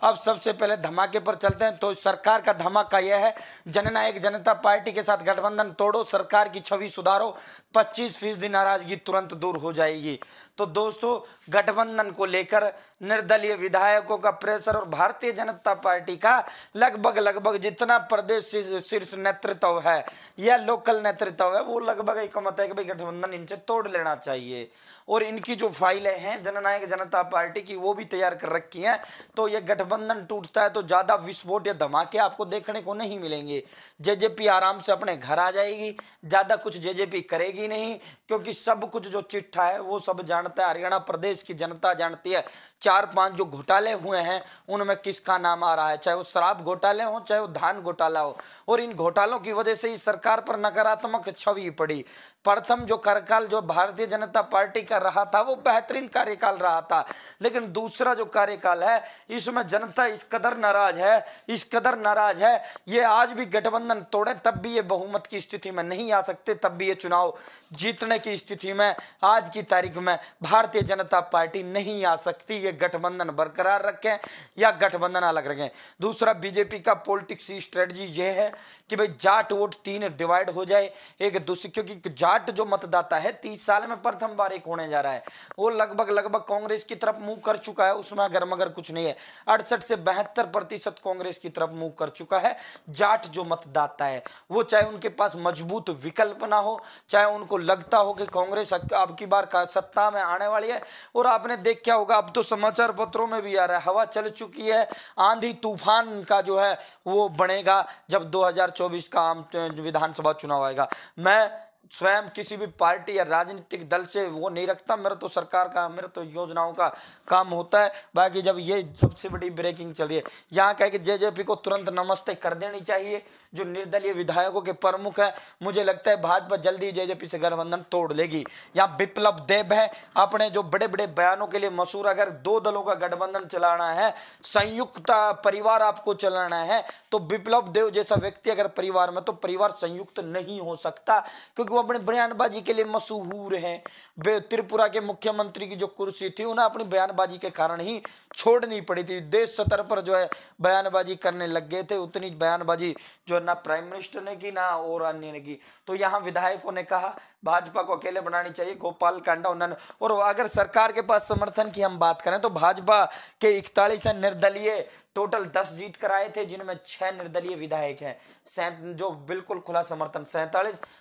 अब सबसे पहले धमाके पर चलते हैं। तो सरकार का धमाका यह है, जननायक जनता पार्टी के साथ गठबंधन तोड़ो, सरकार की छवि सुधारो, 25% नाराजगी तुरंत दूर हो जाएगी। तो दोस्तों, गठबंधन को लेकर निर्दलीय विधायकों का प्रेशर और भारतीय जनता पार्टी का लगभग जितना प्रदेश शीर्ष नेतृत्व है या लोकल नेतृत्व है, वो लगभग एक मत है कि भाई गठबंधन इनसे तोड़ लेना चाहिए। और इनकी जो फाइलें हैं जननायक जनता पार्टी की, वो भी तैयार कर रखी हैं। तो ये गठबंधन टूटता है तो ज्यादा विस्फोट या धमाके आपको देखने को नहीं मिलेंगे। जेजेपी आराम से अपने घर आ जाएगी, ज्यादा कुछ जेजेपी करेगी नहीं, क्योंकि सब कुछ जो चिट्ठा है वो सब जानता है, हरियाणा प्रदेश की जनता जानती है। 4-5 जो घोटाले हुए हैं उनमें किसका नाम आ रहा है, चाहे वो शराब घोटाले हो, चाहे वो धान घोटाला हो। और इन घोटालों की वजह से ही सरकार पर नकारात्मक छवि पड़ी। प्रथम जो कार्यकाल जो भारतीय जनता पार्टी का रहा था वो बेहतरीन कार्यकाल रहा था, लेकिन दूसरा जो कार्यकाल है इसमें जनता इस कदर नाराज है, ये आज भी गठबंधन तोड़े तब भी ये बहुमत की स्थिति में नहीं आ सकते, तब भी ये चुनाव जीतने की स्थिति में आज की तारीख में भारतीय जनता पार्टी नहीं आ सकती। ये गठबंधन बरकरार रखें या गठबंधन अलग रखें। दूसरा, बीजेपी का पॉलिटिक्स स्ट्रेटजी ये है कि भाई जाट वोट 3 डिवाइड हो जाए एक दूसरे, क्योंकि जाट जो मतदाता है 30 साल में प्रथम बार एक होने जा रहा है, वो लगभग कांग्रेस की तरफ मुंह कर चुका है, उसमें अगर मगर कुछ नहीं है। 68 से 72% कांग्रेस की तरफ मुंह कर चुका है। जाट जो मतदाता है वो चाहे उनके पास मजबूत विकल्प ना हो, चाहे उनको लगता हो कि कांग्रेस अब की बार सत्ता में आने वाली है। और आपने देखा होगा, अब तो समाचार पत्रों में भी आ रहा है, हवा चल चुकी है, आंधी तूफान का जो है वो बनेगा जब 2024 का आम विधानसभा चुनाव आएगा। मैं स्वयं किसी भी पार्टी या राजनीतिक दल से वो नहीं रखता, मेरा तो सरकार का, मेरा तो योजनाओं का काम होता है। बाकी जब ये सबसे बड़ी ब्रेकिंग चल रही है, यहाँ कहे कि जेजेपी को तुरंत नमस्ते कर देनी चाहिए, जो निर्दलीय विधायकों के प्रमुख है, मुझे लगता है भाजपा जल्दी जेजेपी से गठबंधन तोड़ लेगी। यहाँ विप्लव देव है, अपने जो बड़े बड़े बयानों के लिए मशहूर, अगर 2 दलों का गठबंधन चलाना है, संयुक्त परिवार आपको चलाना है, तो विप्लव देव जैसा व्यक्ति अगर परिवार में, तो परिवार संयुक्त नहीं हो सकता, क्योंकि वो अपने बयानबाजी के लिए मशहूर हैं। त्रिपुरा के मुख्यमंत्री की जो कुर्सी थी उन्हें अपनी बयानबाजी के कारण ही छोड़नी पड़ी थी। देश सतर पर जो है बयानबाजी करने लग गए थे, उतनी बयानबाजी जो ना प्राइम मिनिस्टर ने की ना और अन्य ने की। तो यहाँ विधायकों ने कहा भाजपा को अकेले बनानी चाहिए, गोपाल कांडा उन्होंने। और अगर सरकार के पास समर्थन की हम बात करें तो भाजपा के 41 निर्दलीय टोटल 10 जीत कर आए थे, जिनमें 6 निर्दलीय विधायक हैं, जो बिल्कुल खुला समर्थन।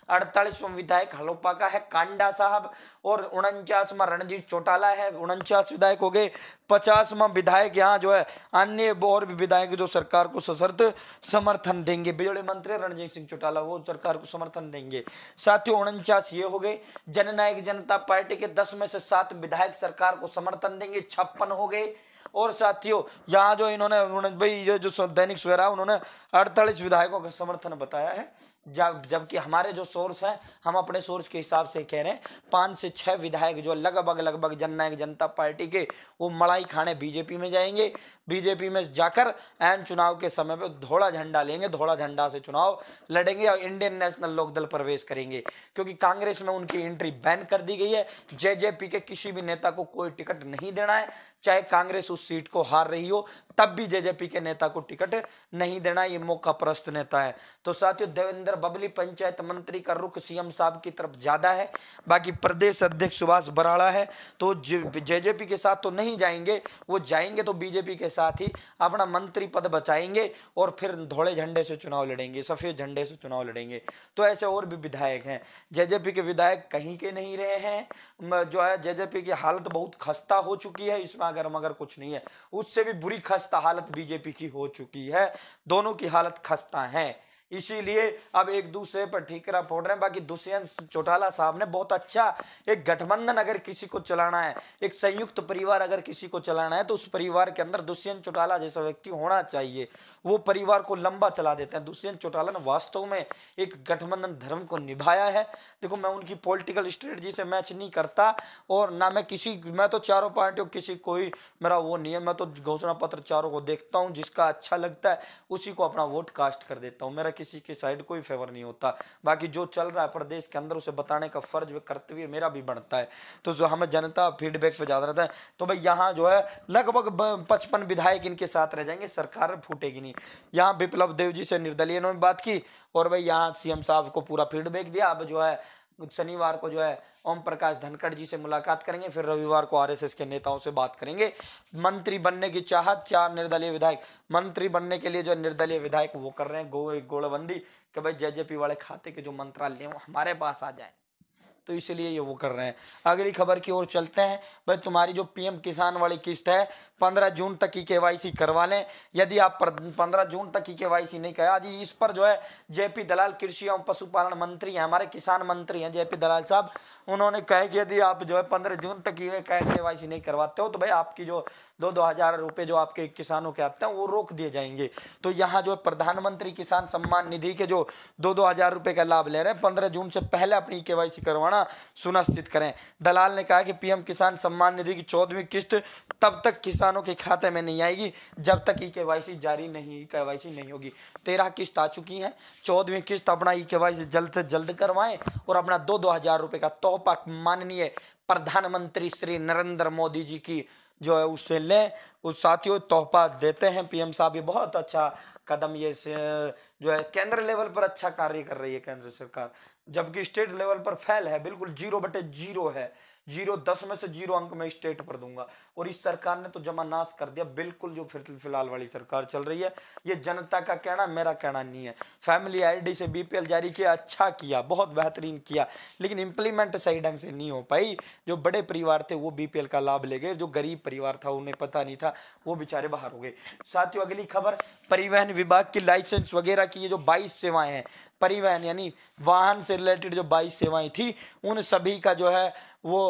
48वां विधायक हलोपा का है कांडा साहब, और 49वां रणजीत चौटाला है, 49 विधायक हो गए। 50वां विधायक यहाँ जो है अन्य और भी विधायक जो सरकार को सशर्त समर्थन देंगे। बिजली मंत्री रणजीत सिंह चौटाला वो सरकार को समर्थन देंगे। साथियों 49 ये हो गए। जननायक जनता पार्टी के 10 में से 7 विधायक सरकार को समर्थन देंगे, 56 हो गए। और साथियों यहाँ जो इन्होंने भाई ये जो दैनिक सवेरा उन्होंने 48 विधायकों का समर्थन बताया है, जबकि हमारे जो सोर्स हैं, हम अपने सोर्स के हिसाब से कह रहे हैं 5 से 6 विधायक जो लगभग जननायक जनता पार्टी के, वो मलाई खाने बीजेपी में जाएंगे। बीजेपी में जाकर एन चुनाव के समय पे धोला झंडा लेंगे, धोला झंडा से चुनाव लड़ेंगे और इंडियन नेशनल लोकदल प्रवेश करेंगे, क्योंकि कांग्रेस में उनकी एंट्री बैन कर दी गई है। जेजेपी के किसी भी नेता को कोई टिकट नहीं देना है, चाहे कांग्रेस उस सीट को हार रही हो, तब भी जेजेपी के नेता को टिकट नहीं देना, ये मौका परस्त नेता है। तो साथियों देवेंद्र बबली पंचायत मंत्री का रुख सीएम साहब की तरफ ज्यादा है। बाकी प्रदेश अध्यक्ष सुभाष बराड़ा है, तो जेजेपी के साथ तो नहीं जाएंगे, वो जाएंगे तो बीजेपी के साथ ही अपना मंत्री पद बचाएंगे और फिर धोले झंडे से चुनाव लड़ेंगे, सफेद झंडे से चुनाव लड़ेंगे। तो ऐसे और भी विधायक हैं। जेजेपी के विधायक कहीं के नहीं रहे हैं, जो है जेजेपी की हालत बहुत खस्ता हो चुकी है, इसमें अगर मगर कुछ नहीं है, उससे भी बुरी खस्ता हालत बीजेपी की हो चुकी है। दोनों की हालत खस्ता है, इसीलिए अब एक दूसरे पर ठीकरा फोड़ रहे हैं। बाकी दुष्यंत चौटाला साहब ने बहुत अच्छा, एक गठबंधन अगर किसी को चलाना है, एक संयुक्त परिवार अगर किसी को चलाना है, तो उस परिवार के अंदर दुष्यंत चौटाला जैसा व्यक्ति होना चाहिए, वो परिवार को लंबा चला देते हैं। दुष्यंत चौटाला ने वास्तव में एक गठबंधन धर्म को निभाया है। देखो मैं उनकी पॉलिटिकल स्ट्रेटजी से मैच नहीं करता, और ना मैं तो चारों पार्टियों किसी कोई मेरा वो नहीं है, मैं तो घोषणा पत्र चारों को देखता हूँ, जिसका अच्छा लगता है उसी को अपना वोट कास्ट कर देता हूँ। मेरा किसी के साइड कोई फेवर नहीं होता। बाकी जो चल रहा है प्रदेश के अंदर उसे बताने का फर्ज व कर्तव्य मेरा भी बनता है। तो जो हमें जनता फीडबैक पे ज्यादा रहता है, तो भाई यहाँ जो है लगभग 55 विधायक इनके साथ रह जाएंगे, सरकार फूटेगी नहीं। यहाँ विप्लव देव जी से निर्दलीय इन्होंने बात की और भाई यहाँ सीएम साहब को पूरा फीडबैक दिया। अब जो है शनिवार को जो है ओम प्रकाश धनखड़ जी से मुलाकात करेंगे, फिर रविवार को आरएसएस के नेताओं से बात करेंगे। मंत्री बनने की चाहत 4 निर्दलीय विधायक, मंत्री बनने के लिए जो निर्दलीय विधायक वो कर रहे हैं गोड़बंदी कि भाई जेजेपी वाले खाते के जो मंत्रालय वो हमारे पास आ जाए, तो इसीलिए ये वो कर रहे हैं। अगली खबर की ओर चलते हैं। भाई तुम्हारी जो पीएम किसान वाली किस्त है 15 जून तक की केवाईसी करवा लें। यदि आप 15 जून तक की केवाईसी नहीं करा जी, इस पर जो है जेपी दलाल कृषि एवं पशुपालन मंत्री हैं, हमारे किसान मंत्री हैं जेपी दलाल साहब, उन्होंने कहा कि यदि आप जो है 15 जून तक की केवाईसी नहीं करवाते हो तो भाई आपकी जो 2-2 हज़ार रुपये जो आपके किसानों के आते हैं वो रोक दिए जाएंगे। तो यहाँ जो प्रधानमंत्री किसान सम्मान निधि के जो 2-2 हज़ार रुपये का लाभ ले रहे हैं 15 जून से पहले अपनी केवाईसी करवाना सुनिश्चित करें। दलाल ने कहा कि पीएम किसान सम्मान निधि की 14वीं किस्त तब तक किसानों के खाते में नहीं आएगी जब तक केवाईसी नहीं होगी। 13 किस्त आ चुकी हैं, 14वीं किस्त अपना केवाईसी जल्द से जल्द करवाएं और अपना 2-2 हज़ार रुपये का तोहफा माननीय प्रधानमंत्री श्री नरेंद्र मोदी जी की जो है उससे लें। उस साथियों तोहफा देते हैं पीएम साहब, ये बहुत अच्छा कदम ये जो है केंद्र लेवल पर अच्छा कार्य कर रही है केंद्र सरकार, जबकि स्टेट लेवल पर फेल है, बिल्कुल 0/0 है। 10 में से 0 अंक मैं स्टेट पर दूंगा। और इस सरकार ने तो जमा नाश कर दिया बिल्कुल, जो फिलहाल वाली सरकार चल रही है। ये जनता का कहना, मेरा कहना नहीं है। फैमिली आईडी से बीपीएल जारी किया, अच्छा किया, बहुत बेहतरीन किया, लेकिन इंप्लीमेंट सही ढंग से नहीं हो पाई। जो बड़े परिवार थे वो बीपीएल का लाभ ले गए, जो गरीब परिवार था उन्हें पता नहीं था, वो बेचारे बाहर हो गए। साथियों अगली खबर, परिवहन विभाग की लाइसेंस वगैरह की ये जो 22 सेवाएं हैं, परिवहन यानी वाहन से रिलेटेड जो 22 सेवाएं थी उन सभी का जो है वो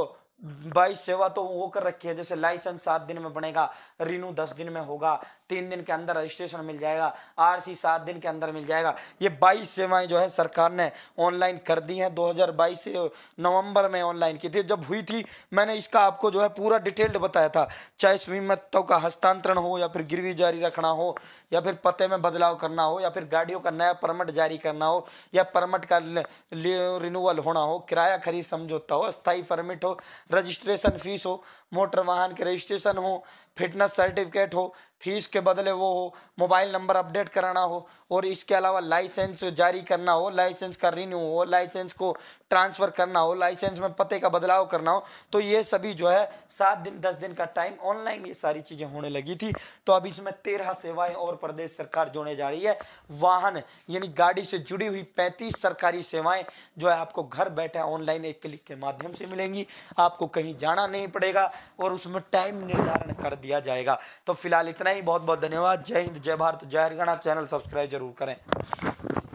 22 सेवा तो वो कर रखी है। जैसे लाइसेंस 7 दिन में बनेगा, रिन्यू 10 दिन में होगा, 3 दिन के अंदर रजिस्ट्रेशन मिल जाएगा, आरसी 7 दिन के अंदर मिल जाएगा। ये 22 सेवाएं जो है सरकार ने ऑनलाइन कर दी हैं। 2022 से नवंबर में ऑनलाइन की थी, जब हुई थी मैंने इसका आपको जो है पूरा डिटेल्ड बताया था। चाहे स्वामित्व का हस्तांतरण हो या फिर गिरवी जारी रखना हो या फिर पते में बदलाव करना हो या फिर गाड़ियों का नया परमिट जारी करना हो या परमिट का रिन्यूअल होना हो, किराया खरीद समझौता हो, अस्थायी परमिट हो, रजिस्ट्रेशन फीस हो, मोटर वाहन के रजिस्ट्रेशन हो, फिटनेस सर्टिफिकेट हो, फीस के बदले वो हो, मोबाइल नंबर अपडेट कराना हो, और इसके अलावा लाइसेंस जारी करना हो, लाइसेंस का रिन्यू हो, लाइसेंस को ट्रांसफ़र करना हो, लाइसेंस में पते का बदलाव करना हो, तो ये सभी जो है 7 दिन 10 दिन का टाइम ऑनलाइन ये सारी चीज़ें होने लगी थी। तो अब इसमें 13 सेवाएं और प्रदेश सरकार जोड़ने जा रही है। वाहन यानी गाड़ी से जुड़ी हुई 35 सरकारी सेवाएं जो है आपको घर बैठे ऑनलाइन एक क्लिक के माध्यम से मिलेंगी, आपको कहीं जाना नहीं पड़ेगा और उसमें टाइम निर्धारण कर दिया जाएगा। तो फिलहाल इतना ही, बहुत बहुत धन्यवाद। जय हिंद, जय भारत, जय हरियाणा। चैनल सब्सक्राइब जरूर करें।